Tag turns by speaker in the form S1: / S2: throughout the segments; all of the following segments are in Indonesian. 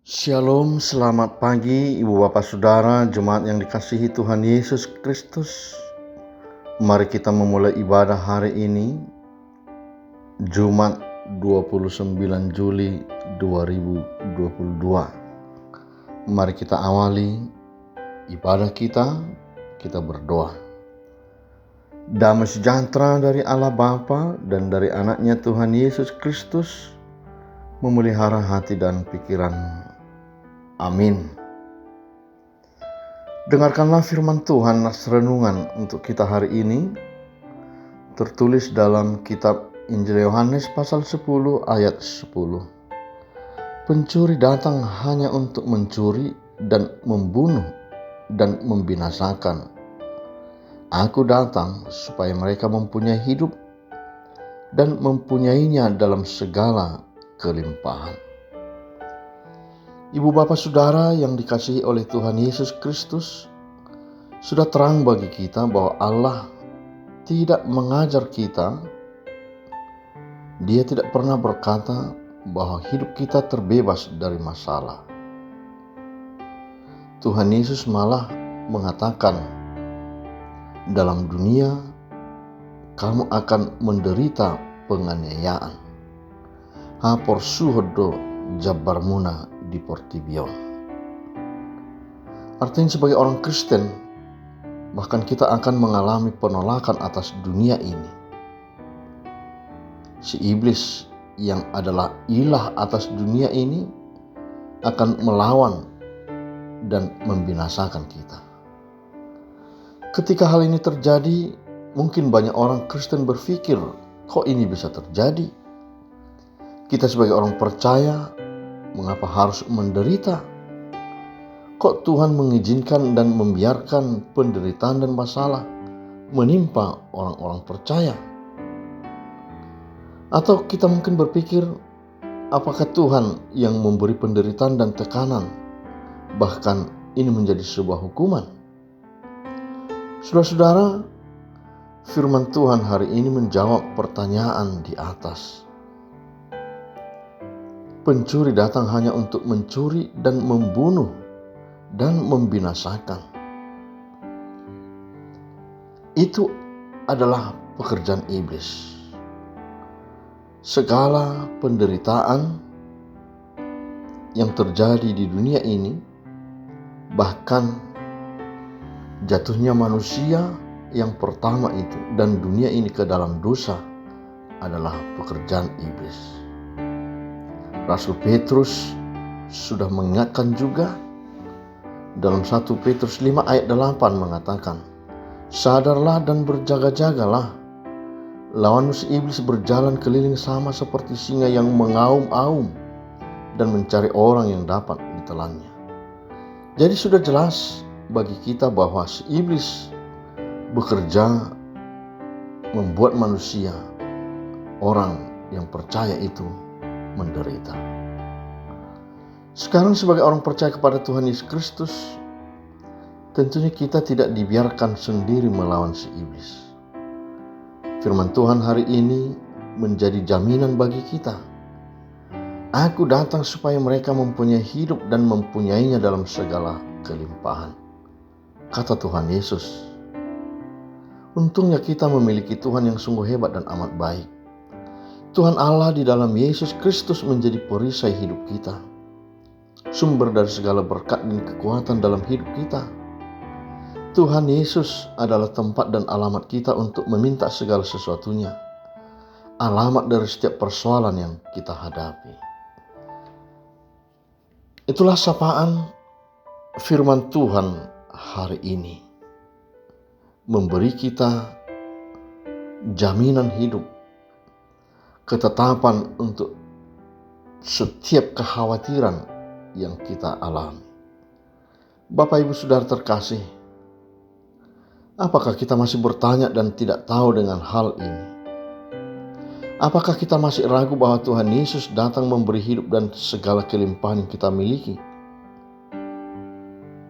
S1: Shalom, selamat pagi Ibu Bapak Saudara, jemaat yang dikasihi Tuhan Yesus Kristus. Mari kita memulai ibadah hari ini, Jumat 29 Juli 2022. Mari kita awali ibadah kita berdoa. Damai sejahtera dari Allah Bapa dan dari anaknya Tuhan Yesus Kristus memelihara hati dan pikiran. Amin. Dengarkanlah firman Tuhan renungan untuk kita hari ini, tertulis dalam kitab Injil Yohanes pasal 10 ayat 10. Pencuri datang hanya untuk mencuri dan membunuh dan membinasakan. Aku datang supaya mereka mempunyai hidup dan mempunyainya dalam segala kelimpahan. Ibu bapak saudara yang dikasihi oleh Tuhan Yesus Kristus, sudah terang bagi kita bahwa Allah tidak mengajar kita. Dia tidak pernah berkata bahwa hidup kita terbebas dari masalah. Tuhan Yesus malah mengatakan, dalam dunia kamu akan menderita penganiayaan. Hapor suhodo jabarmuna di Portibion. Artinya sebagai orang Kristen, bahkan kita akan mengalami penolakan atas dunia ini. Si iblis yang adalah ilah atas dunia ini akan melawan dan membinasakan kita. Ketika hal ini terjadi, mungkin banyak orang Kristen berpikir, kok ini bisa terjadi? Kita sebagai orang percaya, mengapa harus menderita? Kok Tuhan mengizinkan dan membiarkan penderitaan dan masalah menimpa orang-orang percaya? Atau kita mungkin berpikir, apakah Tuhan yang memberi penderitaan dan tekanan, bahkan ini menjadi sebuah hukuman? Saudara-saudara, firman Tuhan hari ini menjawab pertanyaan di atas. Pencuri datang hanya untuk mencuri dan membunuh dan membinasakan. Itu adalah pekerjaan iblis. Segala penderitaan yang terjadi di dunia ini, bahkan jatuhnya manusia yang pertama itu dan dunia ini ke dalam dosa, adalah pekerjaan iblis. Rasul Petrus sudah mengingatkan juga dalam 1 Petrus 5 ayat 8 mengatakan, sadarlah dan berjaga-jagalah, lawan si iblis berjalan keliling sama seperti singa yang mengaum-aum dan mencari orang yang dapat ditelannya. Jadi sudah jelas bagi kita bahwa si iblis bekerja membuat manusia, orang yang percaya itu, menderita. Sekarang sebagai orang percaya kepada Tuhan Yesus Kristus, tentunya kita tidak dibiarkan sendiri melawan si iblis. Firman Tuhan hari ini menjadi jaminan bagi kita. Aku datang supaya mereka mempunyai hidup dan mempunyainya dalam segala kelimpahan, kata Tuhan Yesus. Untungnya kita memiliki Tuhan yang sungguh hebat dan amat baik. Tuhan Allah di dalam Yesus Kristus menjadi perisai hidup kita, sumber dari segala berkat dan kekuatan dalam hidup kita. Tuhan Yesus adalah tempat dan alamat kita untuk meminta segala sesuatunya, alamat dari setiap persoalan yang kita hadapi. Itulah sapaan firman Tuhan hari ini, memberi kita jaminan hidup, ketetapan untuk setiap kekhawatiran yang kita alami. Bapak Ibu Saudara terkasih, apakah kita masih bertanya dan tidak tahu dengan hal ini? Apakah kita masih ragu bahwa Tuhan Yesus datang memberi hidup dan segala kelimpahan yang kita miliki?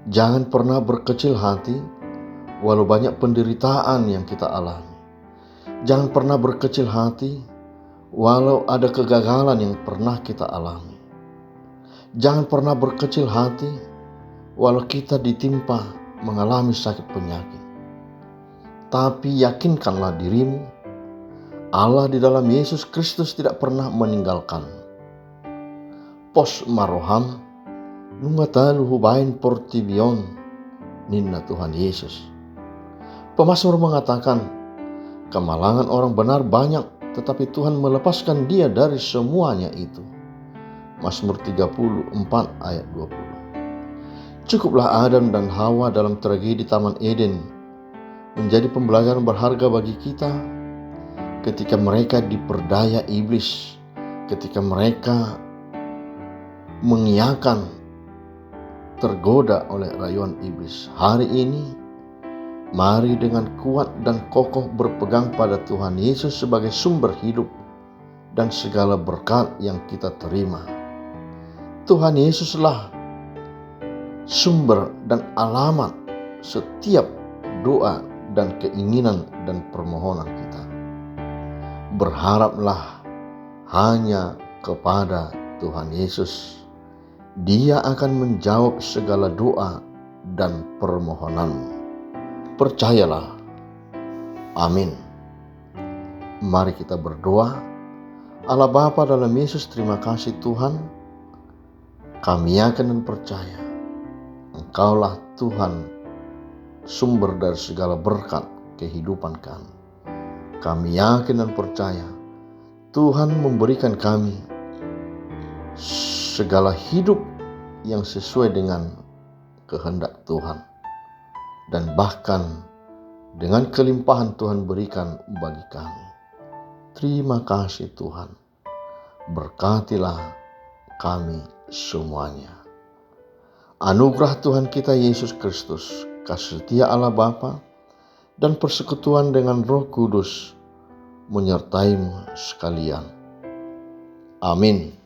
S1: Jangan pernah berkecil hati walau banyak penderitaan yang kita alami. Jangan pernah berkecil hati walau ada kegagalan yang pernah kita alami. Jangan pernah berkecil hati walau kita ditimpa mengalami sakit penyakit. Tapi yakinkanlah dirimu, Allah di dalam Yesus Kristus tidak pernah meninggalkan. Pos maroham, nungatalu hubain portibion, ninna Tuhan Yesus. Pemazmur mengatakan, kemalangan orang benar banyak, tetapi Tuhan melepaskan dia dari semuanya itu. Mazmur 34 ayat 20. Cukuplah Adam dan Hawa dalam tragedi Taman Eden menjadi pembelajaran berharga bagi kita ketika mereka diperdaya iblis, ketika mereka mengiyakan, tergoda oleh rayuan iblis. Hari ini, mari dengan kuat dan kokoh berpegang pada Tuhan Yesus sebagai sumber hidup dan segala berkat yang kita terima. Tuhan Yesuslah sumber dan alamat setiap doa dan keinginan dan permohonan kita. Berharaplah hanya kepada Tuhan Yesus. Dia akan menjawab segala doa dan permohonanmu. Percayalah. Amin. Mari kita berdoa. Allah Bapa dalam Yesus, terima kasih Tuhan. Kami yakin dan percaya Engkaulah Tuhan, sumber dari segala berkat kehidupan kami. Kami yakin dan percaya Tuhan memberikan kami segala hidup yang sesuai dengan kehendak Tuhan. Dan bahkan dengan kelimpahan Tuhan berikan bagi kami. Terima kasih Tuhan. Berkatilah kami semuanya. Anugerah Tuhan kita Yesus Kristus, kasih setia Allah Bapa, dan persekutuan dengan Roh Kudus menyertaimu sekalian. Amin.